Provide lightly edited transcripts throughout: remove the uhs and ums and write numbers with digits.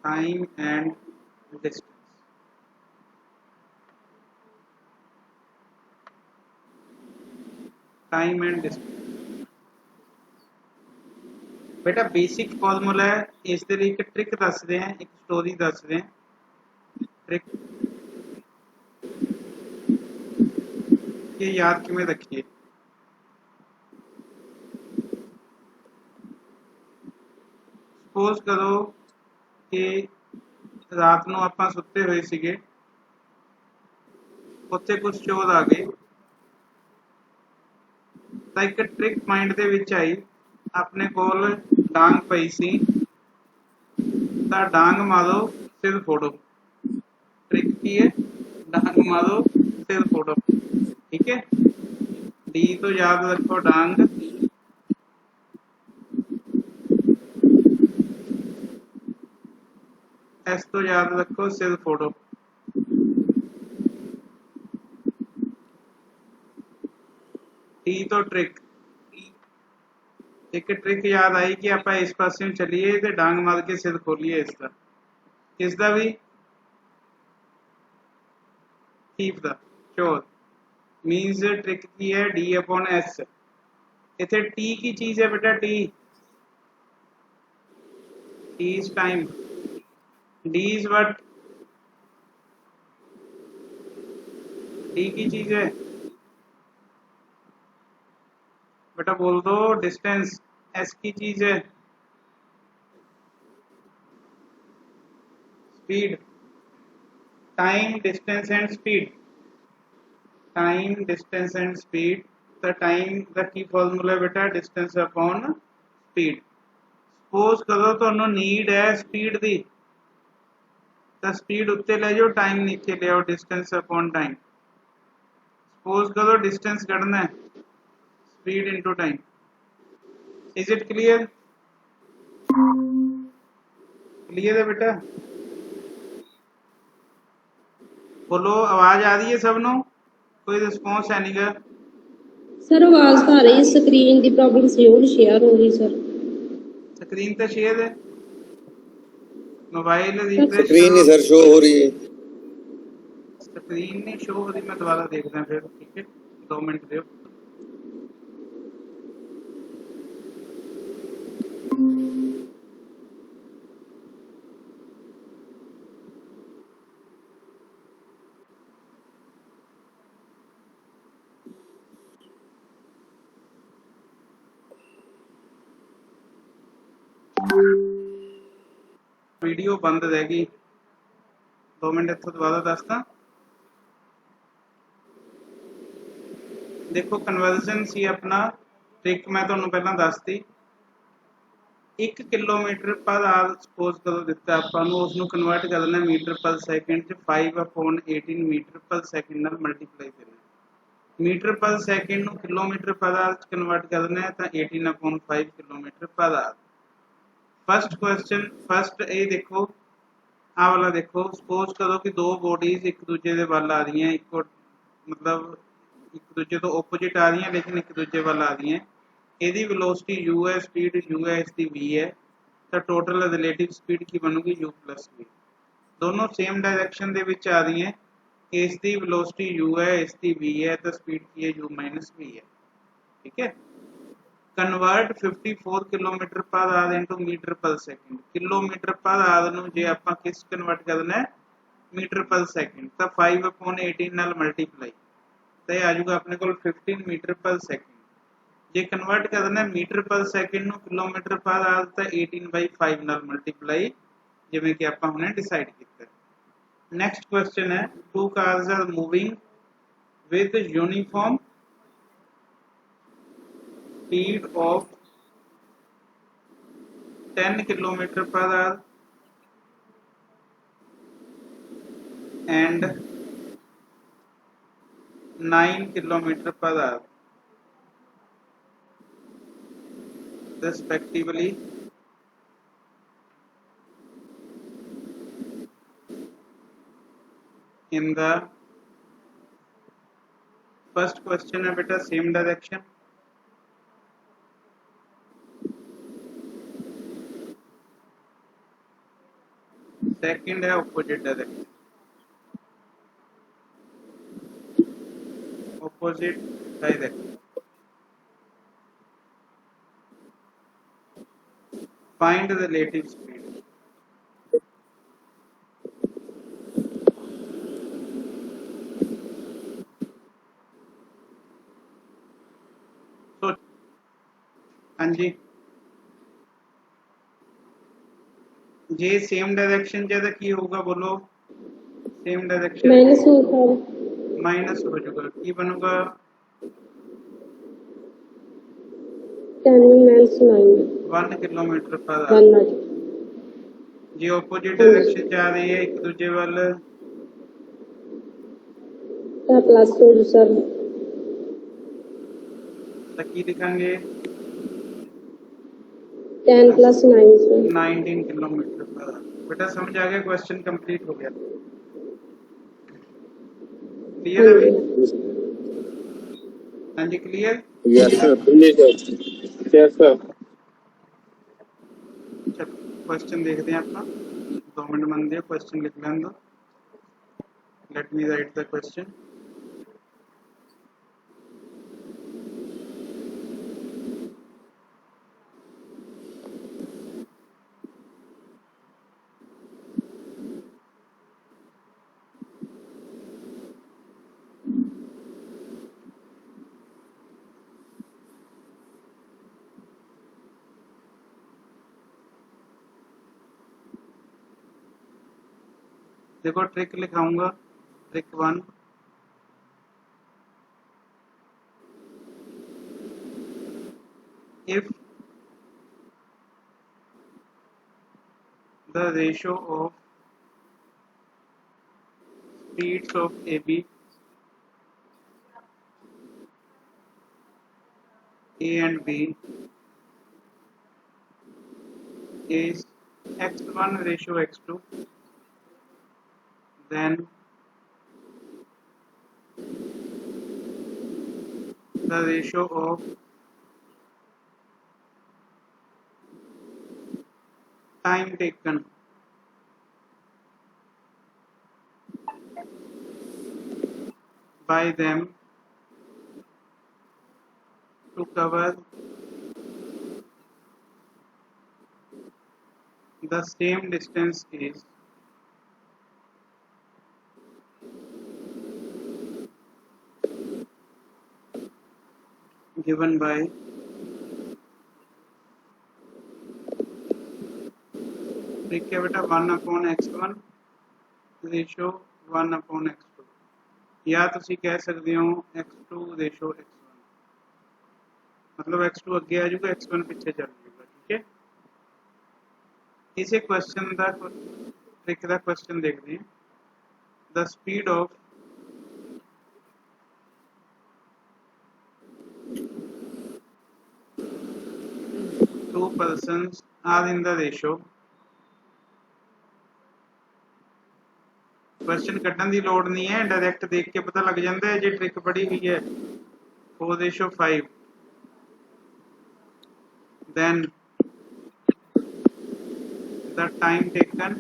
time and distance. Time and distance. बेटा basic formula है, इस दे एक ट्रिक दसदे हैं, एक स्टोरी दसदे हैं। ट्रिक ये याद किवें रखिए। सपोज करो कि रात ਨੂੰ ਆਪਾਂ ਸੁੱਤੇ ਹੋਏ ਸੀਗੇ, ਉੱਥੇ ਕੁਝ ਚੋਰ ਆ ਗਏ ਤਾਂ ਇੱਕ ਟ੍ਰਿਕ ਮਾਈਂਡ ਦੇ ਵਿੱਚ ਆਈ, ਆਪਣੇ ਕੋਲ ਡਾਂਗ ਪਈ ਸੀ ਤਾਂ ਡਾਂਗ ਮਾਰੋ ਸਿਰ ਫੋੜੋ। ट्रिक की है, डांग मारो सिर फोड़ो। ठीक है, डी तो याद रखो डांग, एस तो याद रखो सिर फोड़ो। टी तो ट्रिक, एक ट्रिक याद आई कि आप इस पासे चलीए तो डांग मार के सिर खोलिए इसका, किसका भी, थीफ दा, चोर। मीन्स ट्रिक की है डी अपॉन एस। इतने टी की चीज है बेटा, T is time, D is what, D की चीज है बेटा, बोल दो डिस्टेंस, एस की चीज है speed. Time distance and speed, time distance and speed. The time the key formula बेटा डिस्टेंस अपॉन स्पीड। सपोज करो तुहानू नीड है स्पीड दी, तो स्पीड उत्ते ले जाओ, टाइम नीचे ले आओ, डिस्टेंस अपॉन टाइम। सपोज करो डिस्टेंस कढ़ना है, speed into time. Is it clear? Clear है बेटा? बोलो, आवाज आ रही है सबनों? कोई रिस्पॉन्स है नहीं गा? सर आवाज तो आ रही है, स्क्रीन की प्रॉब्लम शेयर हो रही सर। स्क्रीन तो शेयर है, मोबाइल स्क्रीन नहीं सर शो हो रही है, स्क्रीन नहीं शो हो रही। मैं दोबारा देखता हूँ फिर, ठीक है, 2 मिनट दो। वीडियो बंद रहेगी, 2 मिनट इतों दोबारा दसदा। देखो कन्वर्जन सी अपना ट्रिक, मैं तुहानू पहला दसती। 1 किलोमीटर पर आवर सपोज करो दिता आपां नूं, उसनूं कन्वर्ट करना मीटर पर सैकेंड च 5/18 मीटर पर सैकेंड नाल मल्टीप्लाई करना। मीटर पर सैकेंड नूं किलोमीटर पर आवर च कन्वर्ट करना है तो 18/5 kilometre per our. First question, first ये देखो, आ वाला देखो। सपोज करो कि दो बॉडीज एक दूजे के वाल आ रही हैं, एक मतलब एक दूजे तो ओपोजिट आ रही हैं लेकिन एक दूजे वाल आ रही हैं। यदि वेलोसिटी u है, स्पीड u है, इसकी v है, तो टोटल रिलेटिव स्पीड की बनूगी u प्लस v। दोनों सेम डायरेक्शन दे विच आ रही हैं, इसकी वेलोसिटी u है, इसकी v है, तो स्पीड की है u माइनस v है। ठीक है, convert 54 kilometre per hour into metre per second. Kilometre per hour नूं जे आपां किस कन्वर्ट करना है, मीटर पर सैकेंड, तो 5/18 नाल मल्टीप्लाई, तो यह आ जाऊगा अपने को 15 मीटर पर सैकेंड। जे कन्वर्ट करना है मीटर पर सैकेंड नूं किलोमीटर पर आवर, तो 18/5 नाल मल्टीप्लाई, जिवें कि आपां हुणे डिसाइड कीता। नेक्स्ट क्वेश्चन है, 2 cars are moving with uniform speed of 10 kilometer per hour and 9 kilometer per hour respectively. In the first question है बेटा same direction, सेकंड है opposite direction, opposite direction. Find the relative speed. तो हाँ जी, जे same direction च की होगा बोलो, same direction minus होता है, माइनस हो जाएगा, की बनूगा 10 माइनस 9 1 किलोमीटर पर 1 आवर। आ जाए। जे ऑपोजिट डायरेक्शन जा रही है एक दूजे वाल ਤਾਂ प्लस हो जू सर, तो की लिखांगे 10 plus 9 sir. 19 kilometre per our. बेटा समझ आ गया, क्वेश्चन कंप्लीट हो गया, क्लियर है हाँ भाई? जी, हाँ जी clear. Yes sir. Yes sir. चलो क्वेश्चन देखते हैं अपना, 2 मिनट मन दिए, क्वेश्चन लिख लें दो। Let me right the question. देखो trick लिखाऊंगा, trick 1, if the ratio of speeds of AB, A and B is x1 ratio x2, then the ratio of time taken by them to cover the same distance is given by ठीक है बेटा 1/x1 ratio 1/x2, या तुसी कह सकते हो x2 ratio x1, मतलब x2 अगे आ जाऊगा, x1 पीछे चल जाएगा। ठीक है, इसे क्वेश्चन का ट्रिक का क्वेश्चन देखते हैं। The speed of two persons are in the ratio, question कटन की लोड़ नहीं है, डायरेक्ट देख के पता लग जाता है, जो ट्रिक पढ़ी हुई है 4:5, then the time taken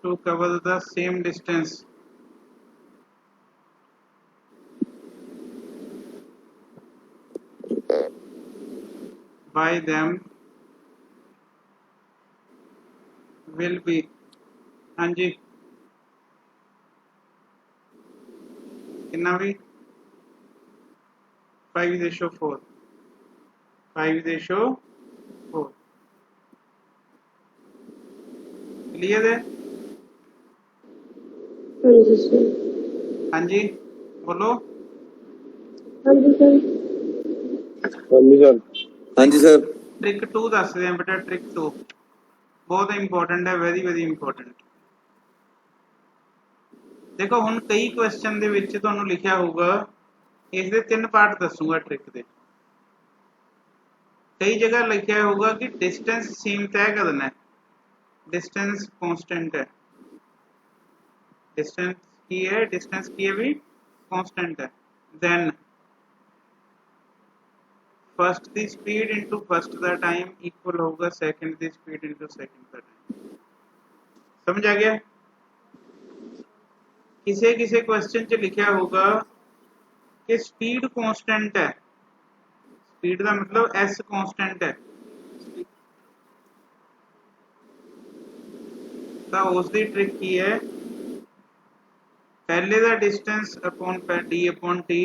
to cover the same distance by them will be, हाँ जी कितना भी 5:4, 5:4, क्लियर है? हाँ जी सर, हाँ जी बोलो। हाँ जी सर, हाँ जी सर। हाँ जी सर। ट्रिक 2 दसदे हैं बेटा, ट्रिक 2 बहुत इंपॉर्टेंट है, वेरी वेरी इंपॉर्टेंट। देखो हुण कई क्वेश्चन दे विच तुहानूं लिखिया होगा, इस दे 3 पार्ट दसूंगा ट्रिक दे। कई जगह लिखा होगा कि डिस्टेंस सेम तय करना है, डिस्टेंस कांस्टेंट है, डिस्टेंस की है, डिस्टेंस की है भी कांस्टेंट है। देन फस्ट की स्पीड इंटू फस्ट का टाइम इक्वल होगा सेकंड की स्पीड इंटू सेकंड का टाइम। समझ आ गया? किसी किसी क्वेश्चन च लिखा होगा कि स्पीड कांस्टेंट है, स्पीड का मतलब एस कांस्टेंट है, तो उसकी ट्रिक की है, पहले का distance upon D upon T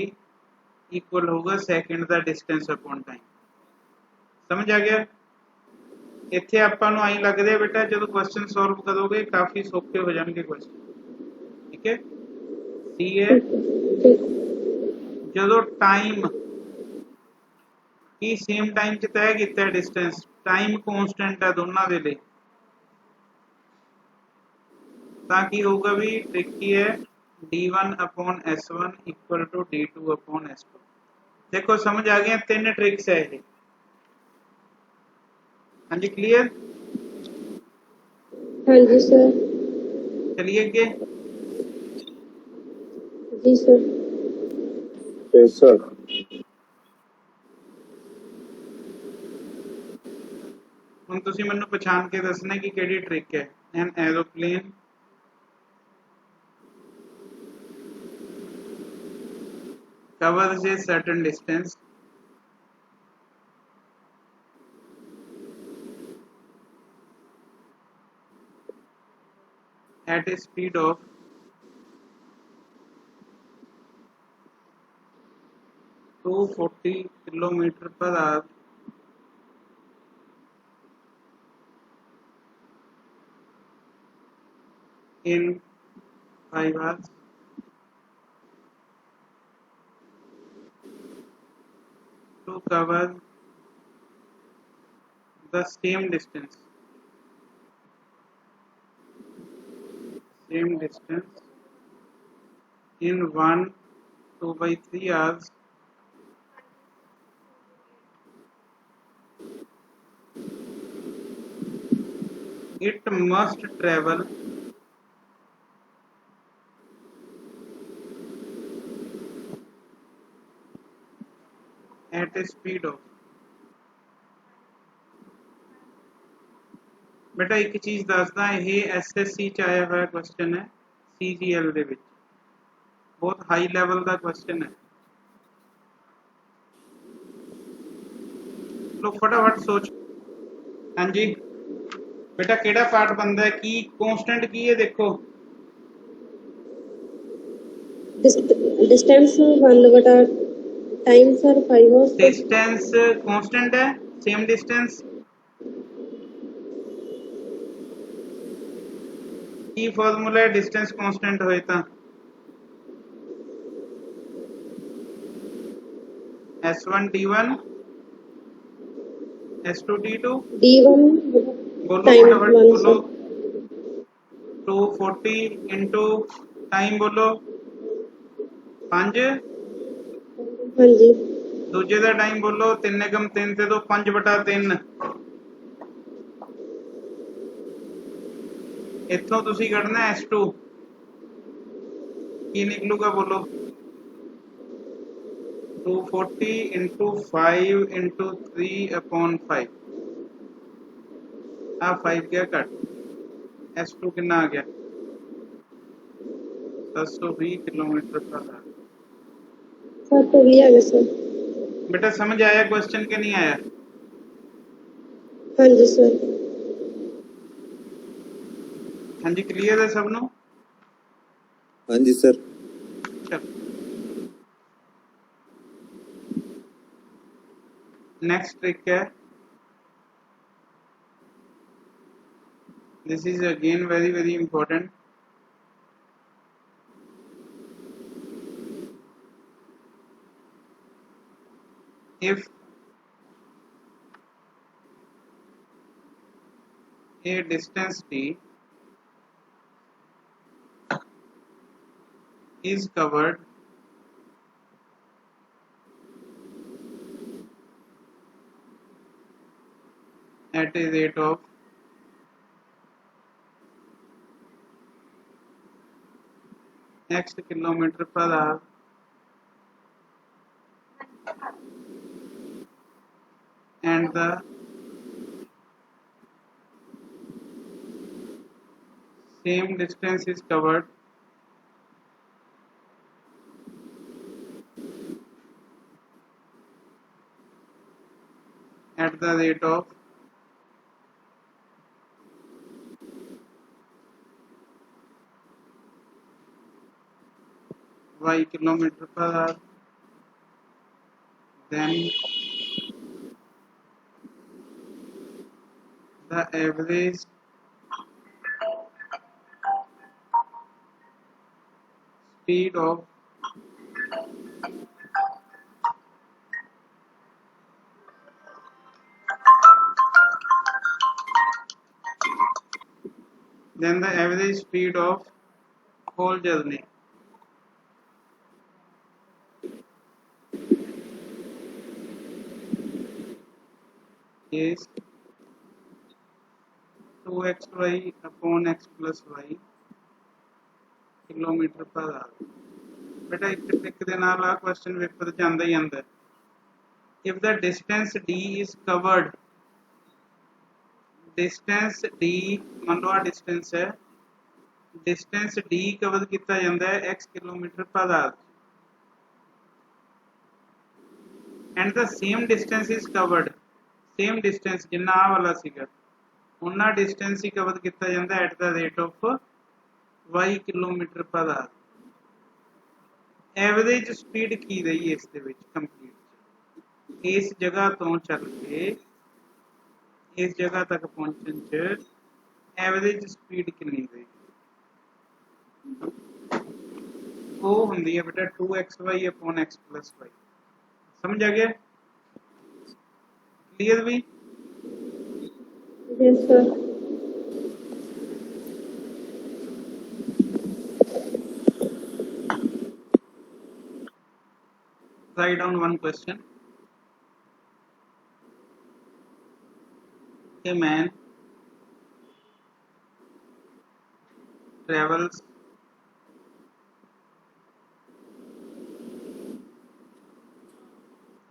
equal होगा सेकंड का डिस्टेंस अपॉन टाइम। समझ आ गया? इत्थे आपां नूं आई लगदा है बेटा जो क्वेश्चन सॉल्व करोगे काफ़ी सौखे हो जाएंगे क्वेश्चन। ठीक है, सी है जो टाइम की सेम टाइम च तय किया डिस्टेंस, टाइम कॉन्स्टेंट है दोनों के लिए, ताकि होगा भी ट्रिक की है d1 upon s1 equal to d2 upon s2। देखो समझ आ गया, 3 ट्रिक्स है ये। हाँ जी, क्लियर? हाँ जी सर। चलिए आगे। जी सर। Yes, sir. ਹੁਣ ਤੁਸੀਂ ਮੈਨੂੰ ਪਛਾਣ ਕੇ ਦੱਸਣਾ ਕਿ ਕਿਹੜੀ ਟ੍ਰਿਕ ਹੈ। ਐਨ aeroplane covers a certain distance at a speed of 240 kilometer per hour in 5 hours to cover the same distance in 1/2/3 hours it must travel at a speed of। बेटा एक चीज़ दसदा, ये SSC च आया हुआ क्वेश्चन है, CGL दे विच बहुत high level का क्वेश्चन है। लोग फटाफट सोच। हाँ जी बेटा, केड़ा पार्ट बनता है की कांस्टेंट की है? देखो डिस्टेंस 1 बटा time sir 5 hours। Distance constant है, सेम डिस्टेंस की फॉर्मूला है डिस्टेंस कांस्टेंट होए तो S1 D1 S2 D2। D1 बोलो टाइम फटाफट 1 बोलो। सर। 240 इंटू टाइम बोलो 5, हाँ जी। दूजे का टाइम बोलो 3 एकम 3 ते दो 5/3। इत्थों तुसी कढ़ना S2 की निकलूगा बोलो 240 इंटू 5 इंटू 3 अपॉन 5 आ 5 गया कट, S2 कितना आ गया 720 किलोमीटर पर आवर। सर तो भी आ गया सर। बेटा समझ आया क्वेश्चन के नहीं आया? हाँ जी सर। हाँ जी, क्लियर है सबनों? हाँ जी सर। चल नेक्स्ट ट्रिक है, this is again very very important. if a distance d is covered at a rate of x kilometer per hour and the same distance is covered at the rate of y kilometer per hour, then the average speed of whole journey is 2xy upon x plus y kilometre per our. बेटा एक trick ਦੇ ਨਾਲ ਆ question paper ਚ ਆਂਦਾ ਹੀ ਆਂਦਾ। if the distance d is covered, distance d ਮੰਨ ਲਓ ਆ distance ਹੈ, distance d ਕਵਰ ਕੀਤਾ ਜਾਂਦਾ ਹੈ x ਕਿਲੋਮੀਟਰ ਪਰ hour and the same distance is covered, same distance ਜਿੰਨਾ ਆ ਵਾਲਾ ਸੀਗਾ ਉਹਨਾਂ distance ਹੀ ਕਵਰ ਕੀਤਾ ਜਾਂਦਾ at the rate of y kilometre ਪਰ ਆਵਰ। ਐਵਰੇਜ ਸਪੀਡ ਕੀ ਰਹੀ ਇਸ ਦੇ ਵਿੱਚ ਕੰਪਲੀਟ ਇਸ ਜਗ੍ਹਾ ਤੋਂ ਚੱਲ ਕੇ ਇਸ ਜਗ੍ਹਾ ਤੱਕ ਪਹੁੰਚਣ ਚ ਐਵਰੇਜ ਸਪੀਡ ਕਿੰਨੀ ਰਹੀ ਉਹ ਹੁੰਦੀ ਹੈ ਬੇਟਾ 2xy upon x plus y। समझ आ गया? क्लियर भी? Yes, sir. Write down one question. A man travels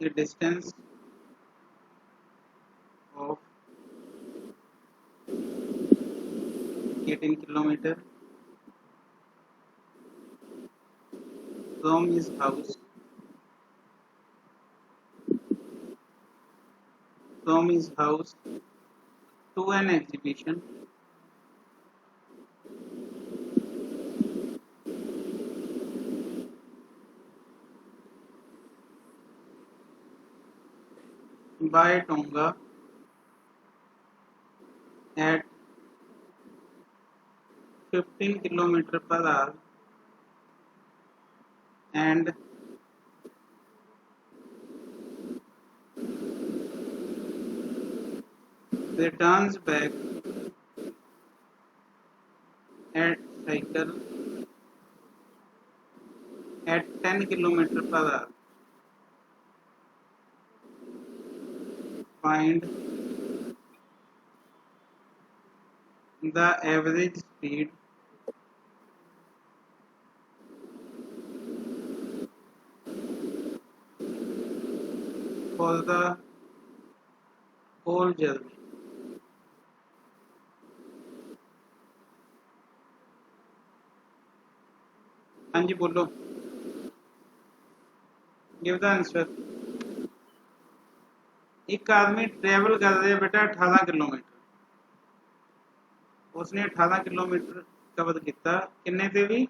a distance of 18 kilometer from his house to an exhibition by Tonga at 15 km per hour and returns back at cycle at 10 km per hour. Find the average speed for the whole journey. हाँ जी बोलो, give the answer। एक आदमी travel कर रहा है बेटा 18 kilometre, उसने 18 kilometre cover किया किन्ने ते भी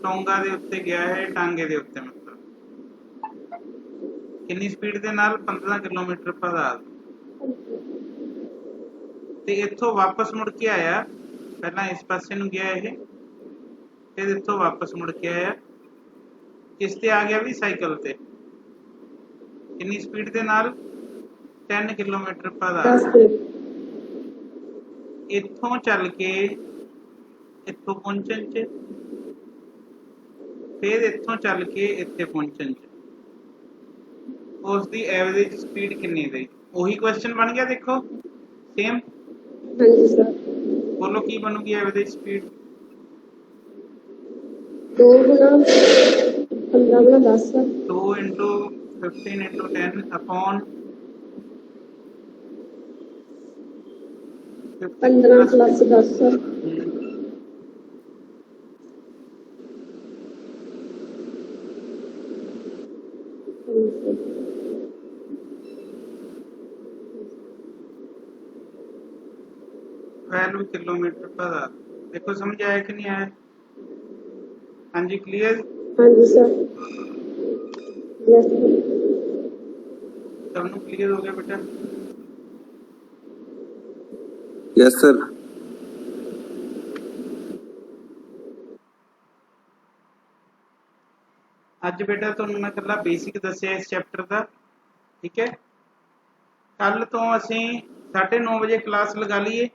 टोंगा दे उत्ते गया है टांगे दे उत्ते मतलब किन्नी स्पीड दे नाल 15 किलोमीटर पर आवर ते इत्थों वापस मुड़ के आया, पहला इस पासे नूं गया ये फिर इत्थों वापस मुड़ के आया किस ते आ गया भी साइकिल ते किन्नी स्पीड दे नाल 10 किलोमीटर पर आवर इत्थों चल के इत्थों पहुंचण च फिर इत्थों चल के इत्थे पहुंचण च उसकी एवरेज स्पीड किन्नी रही। वही क्वेश्चन बन गया देखो सेम। हाँ जी सर। बोलो की बनूगी एवरेज स्पीड? 2 गुना 15 गुना 10 sir. 2 into 15 into 10 upon 15 plus 10 sir. Value kilometre per hour. देखो समझ आया कि नहीं आया? हाँ जी क्लियर? ਹਾਂਜੀ ਸਰ। Yes sir. सबनों क्लियर हो गया बेटा? Yes sir. ਅੱਜ ਬੇਟਾ ਤੁਹਾਨੂੰ ਮੈਂ ਇਕੱਲਾ ਬੇਸਿਕ ਦੱਸਿਆ ਇਸ ਚੈਪਟਰ ਦਾ, ਠੀਕ ਹੈ। ਕੱਲ ਤੋਂ ਅਸੀਂ 9:30 ਵਜੇ ਕਲਾਸ ਲਗਾ ਲਈਏ।